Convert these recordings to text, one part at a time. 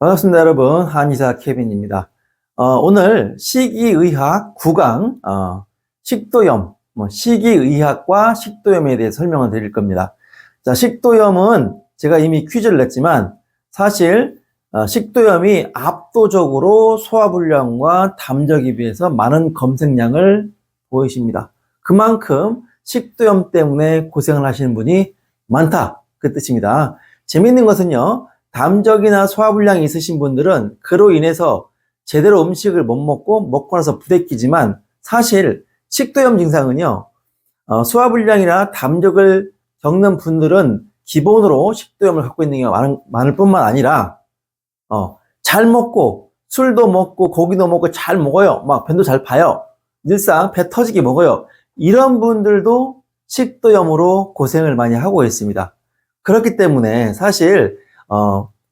반갑습니다, 여러분. 한의사 케빈입니다. 오늘 식이의학 9강, 식도염, 식이의학과 식도염에 대해 설명을 드릴 겁니다. 자, 식도염은 제가 이미 퀴즈를 냈지만, 사실, 식도염이 압도적으로 소화불량과 담적에 비해서 많은 검색량을 보이십니다. 그만큼 식도염 때문에 고생을 하시는 분이 많다. 그 뜻입니다. 재밌는 것은요, 담적이나 소화불량이 있으신 분들은 그로 인해서 제대로 음식을 못 먹고 나서 부대끼지만, 사실 식도염 증상은요, 소화불량이나 담적을 겪는 분들은 기본으로 식도염을 갖고 있는 경우가 많을 뿐만 아니라 잘 먹고 술도 먹고 고기도 먹고 잘 먹어요. 막 변도 잘 봐요. 늘상 배 터지게 먹어요. 이런 분들도 식도염으로 고생을 많이 하고 있습니다. 그렇기 때문에 사실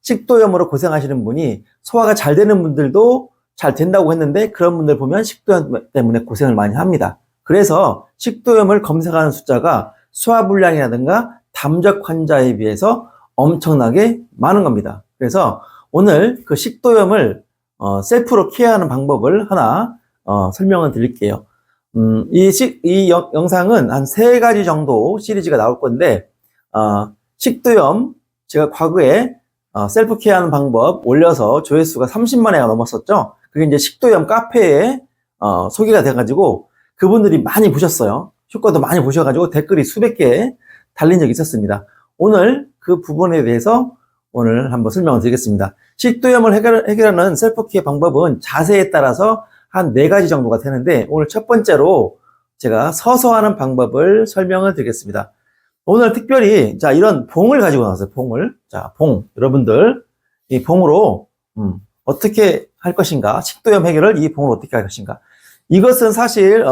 식도염으로 고생하시는 분이 소화가 잘 되는 분들도 잘 된다고 했는데, 그런 분들 보면 식도염 때문에 고생을 많이 합니다. 그래서 식도염을 검색하는 숫자가 소화불량이라든가 담적 환자에 비해서 엄청나게 많은 겁니다. 그래서 오늘 그 식도염을 셀프로 케어하는 방법을 하나 설명을 드릴게요. 이 영상은 한 3가지 정도 시리즈가 나올 건데, 식도염 제가 과거에 셀프 케어하는 방법 올려서 조회수가 30만 회가 넘었었죠. 그게 이제 식도염 카페에 소개가 돼가지고 그분들이 많이 보셨어요. 효과도 많이 보셔가지고 댓글이 수백 개 달린 적이 있었습니다. 오늘 그 부분에 대해서 오늘 한번 설명을 드리겠습니다. 식도염을 해결하는 셀프 케어 방법은 자세에 따라서 한 4가지 정도가 되는데, 오늘 첫 번째로 제가 서서 하는 방법을 설명을 드리겠습니다. 오늘 특별히, 자, 이런 봉을 가지고 나왔어요. 봉을. 자, 봉. 여러분들, 이 봉으로, 어떻게 할 것인가? 식도염 해결을 이 봉으로 어떻게 할 것인가? 이것은 사실,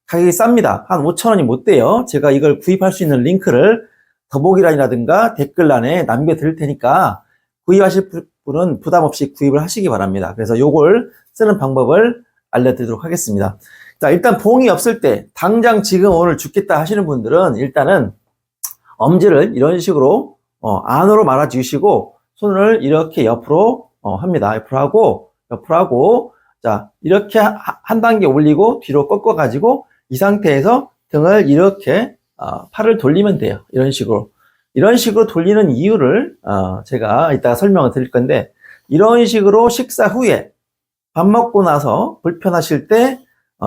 가격이 쌉니다. 한 5,000원이 못 돼요. 제가 이걸 구입할 수 있는 링크를 더보기란이라든가 댓글란에 남겨드릴 테니까, 구입하실 분은 부담 없이 구입을 하시기 바랍니다. 그래서 요걸 쓰는 방법을 알려드리도록 하겠습니다. 자, 일단 봉이 없을 때, 당장 지금 오늘 죽겠다 하시는 분들은 일단은 엄지를 이런 식으로 안으로 말아 주시고, 손을 이렇게 옆으로 합니다. 옆으로 하고, 자, 이렇게 한 단계 올리고 뒤로 꺾어 가지고 이 상태에서 등을 이렇게 팔을 돌리면 돼요. 이런 식으로 돌리는 이유를 제가 이따가 설명을 드릴 건데, 이런 식으로 식사 후에 밥 먹고 나서 불편하실 때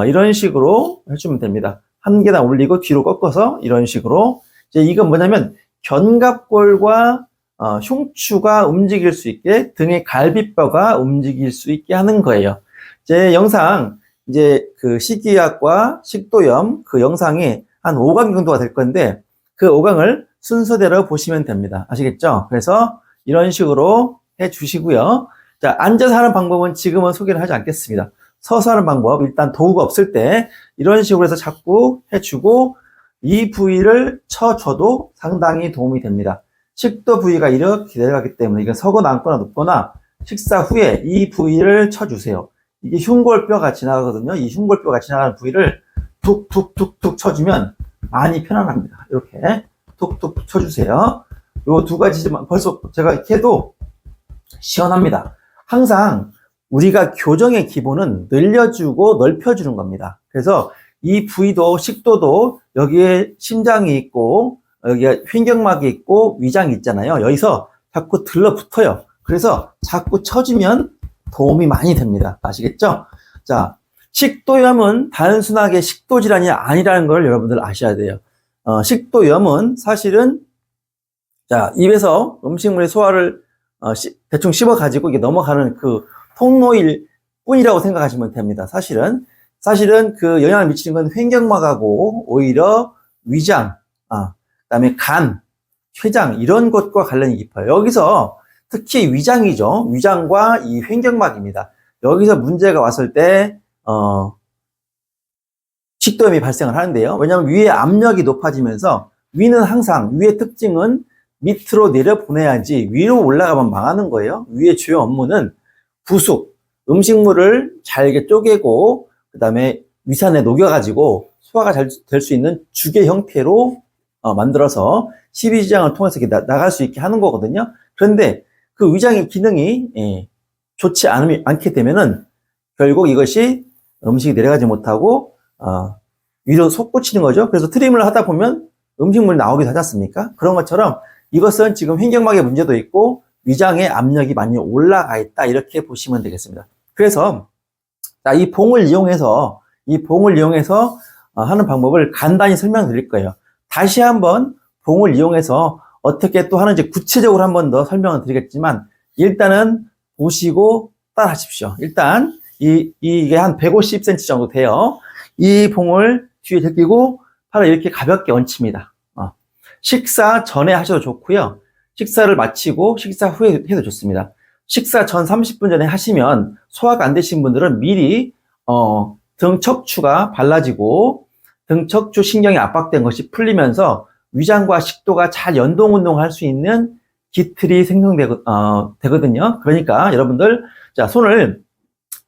이런 식으로 해주면 됩니다. 한 계단 올리고 뒤로 꺾어서 이런 식으로. 이제 이건 뭐냐면 견갑골과 흉추가 움직일 수 있게, 등의 갈비뼈가 움직일 수 있게 하는 거예요. 제 영상, 이제 그 식이학과 식도염 그 영상이 한 5강 정도가 될 건데, 그 5강을 순서대로 보시면 됩니다. 아시겠죠? 그래서 이런 식으로 해 주시고요. 자, 앉아서 하는 방법은 지금은 소개를 하지 않겠습니다. 서서 하는 방법, 일단 도구가 없을 때 이런 식으로 해서 자꾸 해주고, 이 부위를 쳐줘도 상당히 도움이 됩니다. 식도 부위가 이렇게 내려가기 때문에, 이건 서거나 앉거나 눕거나 식사 후에 이 부위를 쳐주세요. 이게 흉골뼈가 지나가거든요. 이 흉골뼈가 지나가는 부위를 툭툭툭툭 쳐주면 많이 편안합니다. 이렇게 툭툭 쳐주세요. 요 2가지지만 벌써 제가 이렇게 해도 시원합니다. 항상 우리가 교정의 기본은 늘려주고 넓혀주는 겁니다. 그래서 이 부위도, 식도도 여기에 심장이 있고 여기에 횡격막이 있고 위장이 있잖아요. 여기서 자꾸 들러붙어요. 그래서 자꾸 쳐주면 도움이 많이 됩니다. 아시겠죠? 자, 식도염은 단순하게 식도질환이 아니라는 걸 여러분들 아셔야 돼요. 식도염은 사실은, 자, 입에서 음식물의 소화를 대충 씹어가지고 이게 넘어가는 그 통로일 뿐이라고 생각하시면 됩니다. 사실은 그 영향을 미치는 건 횡격막하고 오히려 위장, 그다음에 간, 췌장 이런 것과 관련이 깊어요. 여기서 특히 위장이죠. 위장과 이 횡격막입니다. 여기서 문제가 왔을 때 식도염이 발생을 하는데요. 왜냐하면 위의 압력이 높아지면서, 위의 특징은 밑으로 내려보내야지 위로 올라가면 망하는 거예요. 위의 주요 업무는 부숙, 음식물을 잘게 쪼개고 그 다음에 위산에 녹여가지고 소화가 잘 될 수 있는 죽의 형태로 만들어서 십이지장을 통해서 이렇게 나갈 수 있게 하는 거거든요. 그런데 그 위장의 기능이 좋지 않게 되면은 결국 이것이 음식이 내려가지 못하고 위로 솟구치는 거죠. 그래서 트림을 하다 보면 음식물이 나오기도 하지 않습니까? 그런 것처럼 이것은 지금 횡격막의 문제도 있고 위장의 압력이 많이 올라가 있다, 이렇게 보시면 되겠습니다. 그래서 이 봉을 이용해서 하는 방법을 간단히 설명드릴 거예요. 다시 한번 봉을 이용해서 어떻게 또 하는지 구체적으로 한 번 더 설명을 드리겠지만, 일단은 보시고 따라 하십시오. 일단 이게 한 150cm 정도 돼요. 이 봉을 뒤에 제끼고 팔을 이렇게 가볍게 얹힙니다. 식사 전에 하셔도 좋고요. 식사를 마치고 식사 후에 해도 좋습니다. 식사 전 30분 전에 하시면 소화가 안 되신 분들은 미리 등 척추가 발라지고 등 척추 신경이 압박된 것이 풀리면서 위장과 식도가 잘 연동 운동할 수 있는 기틀이 생성되거든요. 그러니까 여러분들, 자, 손을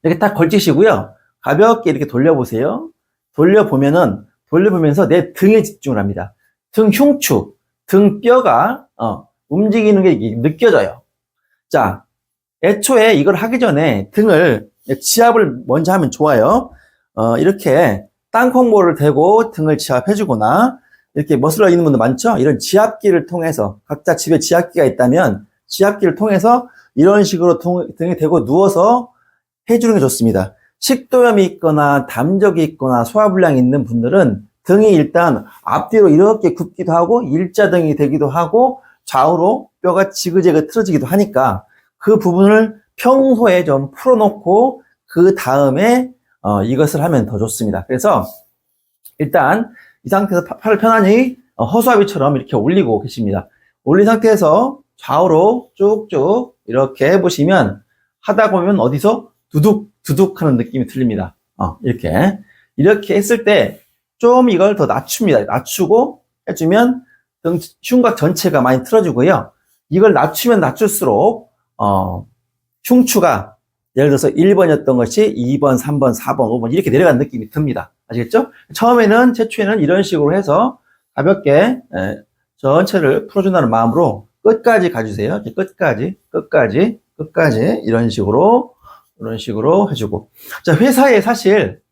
이렇게 딱 걸치시고요. 가볍게 이렇게 돌려보세요. 돌려보면서 내 등에 집중을 합니다. 등 흉추, 등 뼈가 움직이는 게 느껴져요. 자, 애초에 이걸 하기 전에 등을, 지압을 먼저 하면 좋아요. 이렇게 땅콩볼을 대고 등을 지압해주거나, 이렇게 머슬러 있는 분들 많죠? 이런 지압기를 통해서, 각자 집에 지압기가 있다면 지압기를 통해서 이런 식으로 등에 대고 누워서 해주는 게 좋습니다. 식도염이 있거나 담적이 있거나 소화불량이 있는 분들은 등이 일단 앞뒤로 이렇게 굽기도 하고 일자등이 되기도 하고 좌우로 뼈가 지그재그 틀어지기도 하니까 그 부분을 평소에 좀 풀어놓고 그 다음에 이것을 하면 더 좋습니다. 그래서 일단 이 상태에서 팔을 편안히 허수아비처럼 이렇게 올리고 계십니다. 올린 상태에서 좌우로 쭉쭉 이렇게 해보시면 하다 보면 어디서 두둑 하는 느낌이 들립니다. 이렇게 했을 때 좀 이걸 더 낮춥니다. 낮추고 해주면 등 흉곽 전체가 많이 틀어지고요. 이걸 낮추면 낮출수록 흉추가 예를 들어서 1번이었던 것이 2번, 3번, 4번, 5번 이렇게 내려가는 느낌이 듭니다. 아시겠죠? 최초에는 이런 식으로 해서 가볍게 전체를 풀어준다는 마음으로 끝까지 가주세요. 끝까지 이런 식으로 해주고. 자, 회사에 사실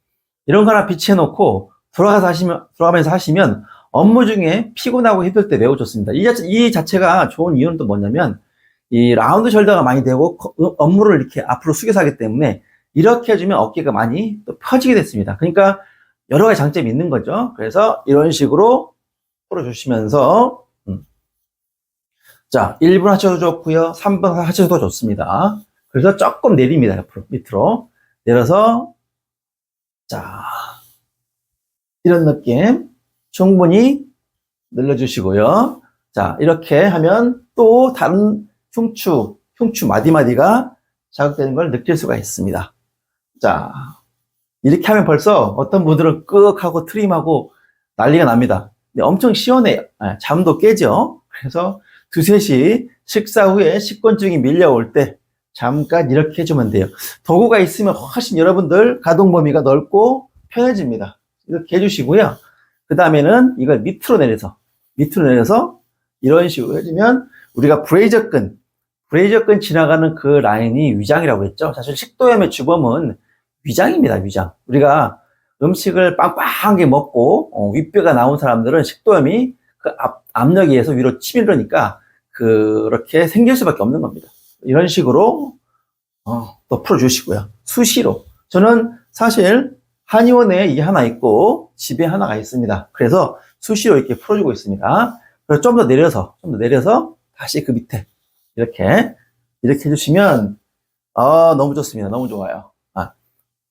이런 거 하나 비치해놓고 돌아가면서 하시면 업무 중에 피곤하고 힘들 때 매우 좋습니다. 이 자체가 좋은 이유는 또 뭐냐면, 이 라운드 숄더가 많이 되고 업무를 이렇게 앞으로 숙여서 하기 때문에 이렇게 해주면 어깨가 많이 또 펴지게 됐습니다. 그러니까 여러 가지 장점이 있는 거죠. 그래서 이런 식으로 풀어주시면서 자, 1분 하셔도 좋고요. 3분 하셔도 좋습니다. 그래서 조금 내립니다. 옆으로, 밑으로 내려서, 자, 이런 느낌 충분히 늘려주시고요. 자, 이렇게 하면 또 다른 흉추 마디마디가 자극되는 걸 느낄 수가 있습니다. 자, 이렇게 하면 벌써 어떤 분들은 끄덕하고 트림하고 난리가 납니다. 근데 엄청 시원해요. 잠도 깨죠. 그래서 2, 3시 식사 후에 식곤증이 밀려올 때 잠깐 이렇게 해주면 돼요. 도구가 있으면 훨씬 여러분들 가동 범위가 넓고 편해집니다. 이렇게 해주시고요. 그 다음에는 이걸 밑으로 내려서 이런 식으로 해주면 우리가 브레이저근 지나가는 그 라인이 위장이라고 했죠. 사실 식도염의 주범은 위장입니다. 위장. 우리가 음식을 빵빵하게 먹고 윗배가 나온 사람들은 식도염이 그 압력에 의해서 위로 치밀으니까 그렇게 생길 수밖에 없는 겁니다. 이런 식으로 또 풀어주시고요. 수시로. 저는 사실 한의원에 이게 하나 있고 집에 하나가 있습니다. 그래서 수시로 이렇게 풀어주고 있습니다. 그래서 좀 더 내려서 다시 그 밑에 이렇게 해주시면 너무 좋습니다. 너무 좋아요.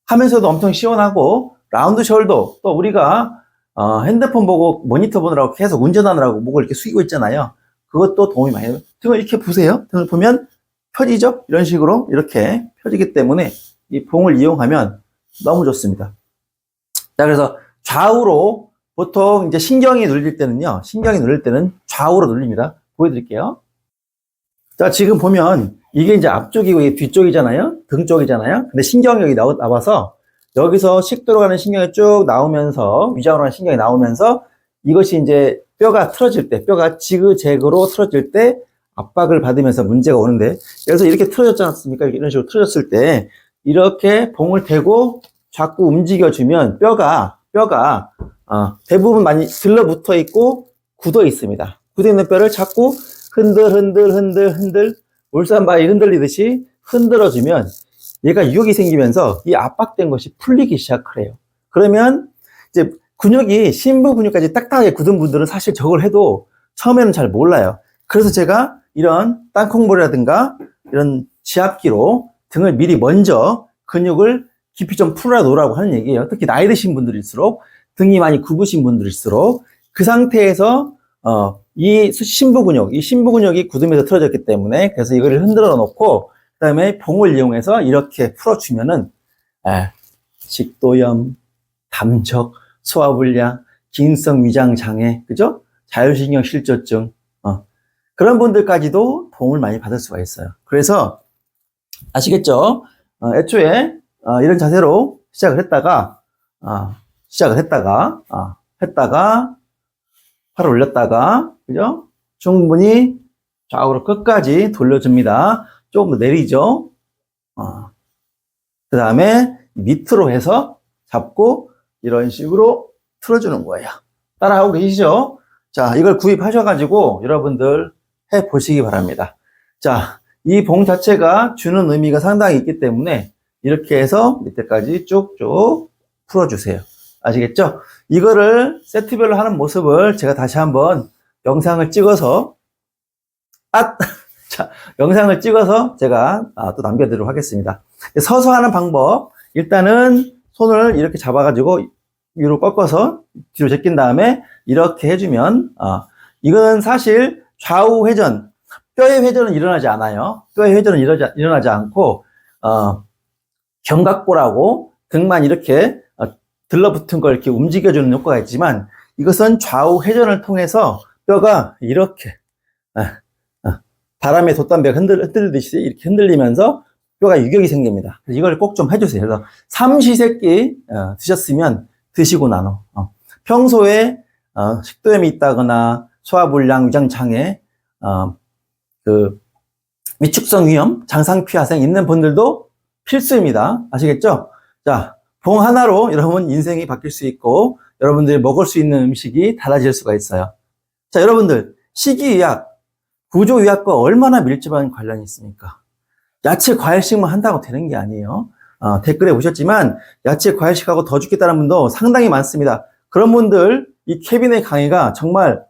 하면서도 엄청 시원하고 라운드 숄더, 또 우리가 핸드폰 보고 모니터 보느라고 계속 운전하느라고 목을 이렇게 숙이고 있잖아요. 그것도 도움이 많이 돼요. 등을 이렇게 보세요. 등을 보면 펴지죠? 이런 식으로 이렇게 펴지기 때문에 이 봉을 이용하면 너무 좋습니다. 자, 그래서 좌우로 보통 이제 신경이 눌릴 때는 좌우로 눌립니다. 보여드릴게요. 자, 지금 보면 이게 이제 앞쪽이고 이게 뒤쪽이잖아요. 등 쪽이잖아요. 근데 신경이 여기 나와서 여기서 식도로 가는 신경이 쭉 나오면서 위장으로 가는 신경이 나오면서 이것이 이제 뼈가 틀어질 때, 뼈가 지그재그로 틀어질 때 압박을 받으면서 문제가 오는데, 그래서 이렇게 틀어졌지 않습니까? 이런 식으로 틀어졌을 때 이렇게 봉을 대고 자꾸 움직여주면 뼈가 대부분 많이 들러붙어 있고 굳어 있습니다. 굳어 있는 뼈를 자꾸 흔들 울산바위 흔들리듯이 흔들어주면 얘가 유격이 생기면서 이 압박된 것이 풀리기 시작을 해요. 그러면 이제 근육이 심부 근육까지 딱딱하게 굳은 분들은 사실 저걸 해도 처음에는 잘 몰라요. 그래서 제가 이런 땅콩볼이라든가 이런 지압기로 등을 미리 먼저 근육을 깊이 좀 풀어 놓으라고 하는 얘기예요. 특히 나이 드신 분들일수록, 등이 많이 굽으신 분들일수록 그 상태에서 이 심부 근육이 굳으면서 틀어졌기 때문에, 그래서 이거를 흔들어 놓고 그 다음에 봉을 이용해서 이렇게 풀어주면은 식도염, 담적, 소화불량, 기능성 위장 장애, 그죠? 자율신경 실조증, 그런 분들까지도 도움을 많이 받을 수가 있어요. 그래서 아시겠죠? 애초에 이런 자세로 시작을 했다가 팔을 올렸다가, 그죠? 충분히 좌우로 끝까지 돌려줍니다. 조금 더 내리죠? 그 다음에 밑으로 해서 잡고 이런 식으로 틀어주는 거예요. 따라하고 계시죠? 자, 이걸 구입하셔가지고 여러분들 해 보시기 바랍니다. 자, 이 봉 자체가 주는 의미가 상당히 있기 때문에 이렇게 해서 밑에까지 쭉쭉 풀어주세요. 아시겠죠? 이거를 세트별로 하는 모습을 제가 다시 한번 영상을 찍어서 영상을 찍어서 제가 또 남겨드리도록 하겠습니다. 서서 하는 방법, 일단은 손을 이렇게 잡아가지고 위로 꺾어서 뒤로 제낀 다음에 이렇게 해주면 이거는 사실 좌우 회전, 뼈의 회전은 일어나지 않아요. 뼈의 회전은 일어나지 않고 견갑골하고 등만 이렇게 들러붙은 걸 이렇게 움직여주는 효과가 있지만, 이것은 좌우 회전을 통해서 뼈가 이렇게 바람에 돛담배가 흔들리듯이 이렇게 흔들리면서 뼈가 유격이 생깁니다. 그래서 이걸 꼭 좀 해주세요. 그래서 삼시세끼 드셨으면 드시고 나눠 평소에 식도염이 있다거나 소화불량, 위장장애, 위축성 위염, 장상피화생 있는 분들도 필수입니다. 아시겠죠? 자, 봉 하나로 여러분 인생이 바뀔 수 있고 여러분들이 먹을 수 있는 음식이 달라질 수가 있어요. 자, 여러분들, 식이의학, 구조의학과 얼마나 밀접한 관련이 있습니까? 야채 과일식만 한다고 되는 게 아니에요. 댓글에 보셨지만 야채 과일식하고 더 죽겠다는 분도 상당히 많습니다. 그런 분들, 이 케빈의 강의가 정말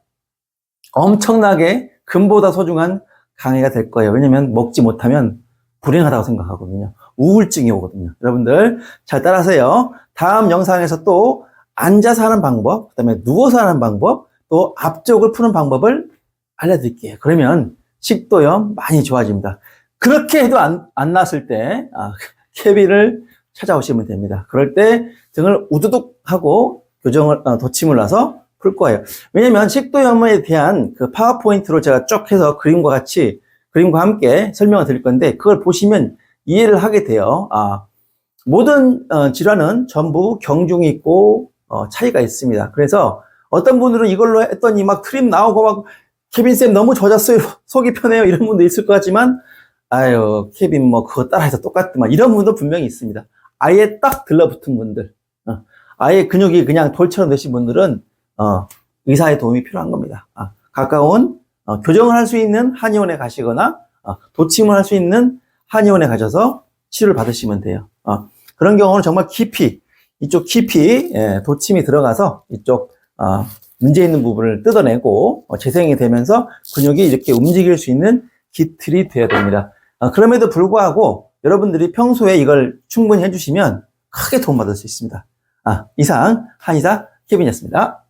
엄청나게 금보다 소중한 강의가 될 거예요. 왜냐면 먹지 못하면 불행하다고 생각하거든요. 우울증이 오거든요. 여러분들 잘 따라하세요. 다음 영상에서 또 앉아서 하는 방법, 그 다음에 누워서 하는 방법, 또 앞쪽을 푸는 방법을 알려드릴게요. 그러면 식도염 많이 좋아집니다. 그렇게 해도 안 나았을 때 케빈을 찾아오시면 됩니다. 그럴 때 등을 우두둑 하고 돋침을 놔서 풀 거예요. 왜냐면 식도염에 대한 그 파워포인트로 제가 쭉 해서 그림과 함께 설명을 드릴 건데, 그걸 보시면 이해를 하게 돼요. 모든 질환은 전부 경중이 있고 차이가 있습니다. 그래서 어떤 분들은 이걸로 했더니 막 트림 나오고 막 케빈쌤 너무 좋아졌어요, 속이 편해요, 이런 분도 있을 것 같지만, 아유 케빈 뭐 그거 따라해서 똑같더만, 이런 분도 분명히 있습니다. 아예 딱 들러붙은 분들, 아예 근육이 그냥 돌처럼 되신 분들은 의사의 도움이 필요한 겁니다. 가까운 교정을 할 수 있는 한의원에 가시거나 도침을 할 수 있는 한의원에 가셔서 치료를 받으시면 돼요. 그런 경우는 정말 이쪽 깊이 도침이 들어가서 이쪽 문제 있는 부분을 뜯어내고 재생이 되면서 근육이 이렇게 움직일 수 있는 기틀이 되어야 됩니다. 그럼에도 불구하고 여러분들이 평소에 이걸 충분히 해주시면 크게 도움받을 수 있습니다. 이상 한의사 케빈이었습니다.